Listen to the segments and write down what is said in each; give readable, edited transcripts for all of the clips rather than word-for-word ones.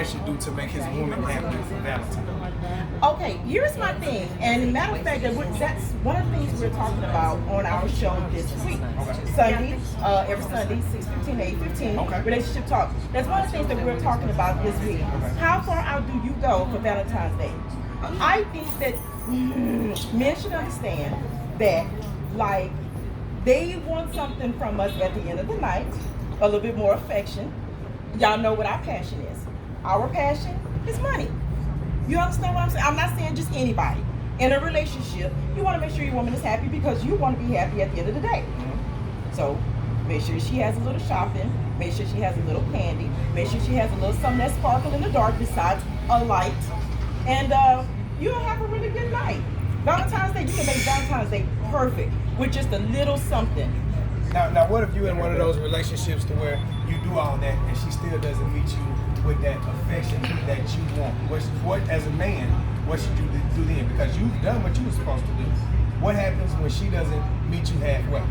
should do to make his woman happy for Valentine's? Okay, here's my thing, and matter of fact, that's one of the things we're talking about on our show this week. Sunday, every Sunday, 6:15 to 8:15, Relationship Talk. That's one of the things that we're talking about this week. How far out do you go for Valentine's Day? I think that men should understand that, like, they want something from us at the end of the night, a little bit more affection. Y'all know what our passion is. Our passion is money. You understand what I'm saying? I'm not saying just anybody. In a relationship, you want to make sure your woman is happy because you want to be happy at the end of the day. So make sure she has a little shopping, make sure she has a little candy, make sure she has a little something that sparkles in the dark besides a light, and you'll have a really good night. Valentine's Day, you can make Valentine's Day perfect with just a little something. Now, what if you in one of those relationships to where you do all that and she still doesn't meet you with that affection that you want? What as a man, what should you do then? Because you've done what you were supposed to do. What happens when she doesn't meet you halfway?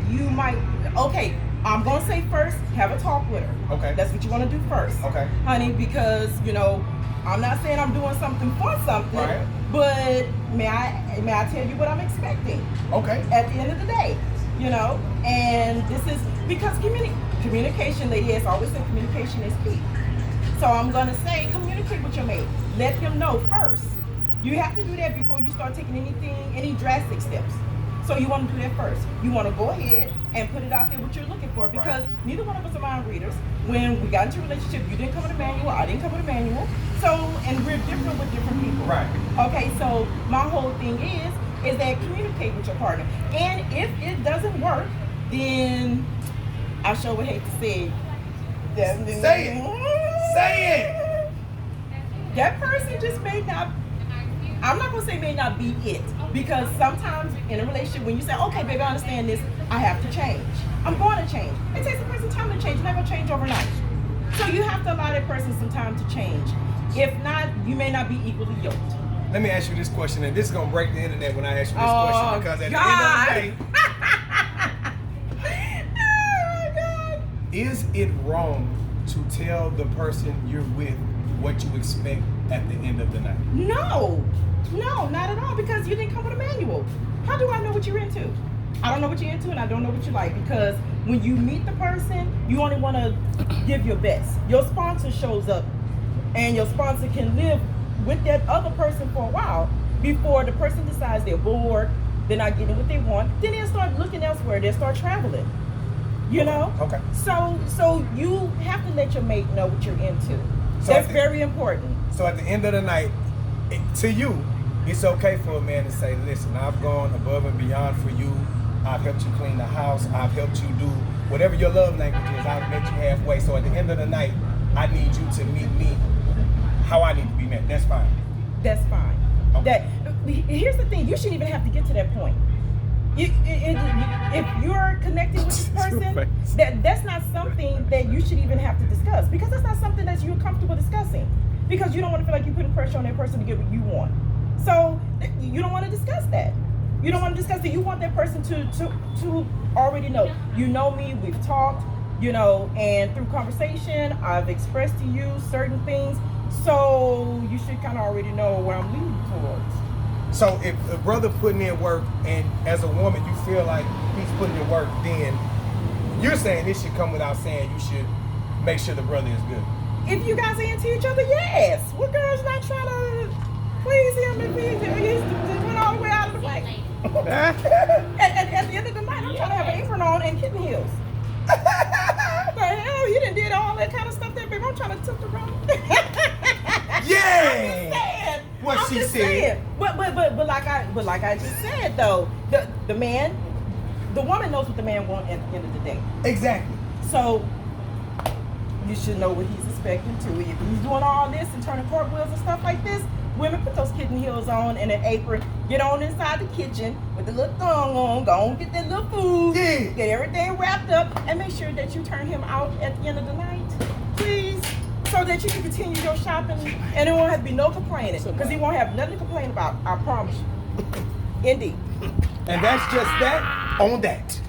You might, okay, I'm going to say first, have a talk with her. Okay. That's what you want to do first. Okay. Honey, because, you know, I'm not saying I'm doing something for something, right, but may I tell you what I'm expecting? Okay. At the end of the day, you know, and this is because communication, lady, as I always say, communication is key. So I'm going to say communicate with your mate. Let him know first. You have to do that before you start taking any drastic steps. So you want to do that first. You want to go ahead and put it out there what you're looking for, because neither one of us are mind readers. When we got into a relationship, you didn't come with a manual, I didn't come with a manual. So, and we're different with different people. Right. Okay, so my whole thing is that communicate with your partner. And if it doesn't work, then I sure would hate to say that. Say it. Say it. That person just may not, I'm not going to say may not be it, because sometimes in a relationship when you say, okay, baby, I understand this, I have to change. I'm going to change. It takes a person time to change. You're not going to change overnight. So you have to allow that person some time to change. If not, you may not be equally yoked. Let me ask you this question, and this is going to break the internet when I ask you this question, because at the end of the day, oh, God. Is it wrong to tell the person you're with what you expect at the end of the night? No, not at all, because you didn't come with a manual. How do I know what you're into? I don't know what you're into, and I don't know what you like, because when you meet the person, you only want to give your best. Your sponsor shows up, and your sponsor can live with that other person for a while before the person decides they're bored, they're not getting what they want. Then they'll start looking elsewhere. They'll start traveling. You know? Okay. So you have to let your mate know what you're into. So that's very important. So at the end of the night, to you, it's okay for a man to say, listen, I've gone above and beyond for you. I've helped you clean the house. I've helped you do whatever your love language is. I've met you halfway. So at the end of the night, I need you to meet me how I need to be met. That's fine. That's fine. Okay. Here's the thing. You shouldn't even have to get to that point. If you're connected with this person, that's not something that you should even have to discuss, because that's not something that you're comfortable discussing, because you don't want to feel like you're putting pressure on that person to get what you want. So you don't want to discuss that. You don't want to discuss it. You want that person to already know. You know me, we've talked, you know, and through conversation, I've expressed to you certain things. So you should kind of already know where I'm leaning towards. So if a brother putting in work, and as a woman you feel like he's putting in work, then you're saying this should come without saying you should make sure the brother is good. If you guys are into each other, yes. What girl's not trying to please him if he's went all the way out of the way? at the end of the night, I'm trying to have an apron on and kitten heels. The hell, you done did all that kind of stuff there, baby. I'm trying to tilt around. Yeah. What she said. But like I just said though, the woman knows what the man wants at the end of the day. Exactly. So you should know what he's expecting too. If he's doing all this and turning cartwheels and stuff like this, women, put those kitten heels on and an apron. Get on inside the kitchen with the little thong on. Go on, get that little food. Yeah. Get everything wrapped up, and make sure that you turn him out at the end of the night, please, so that you can continue your shopping and there won't have to be no complaining, because he won't have nothing to complain about. I promise you. Indeed. And that's just that on that.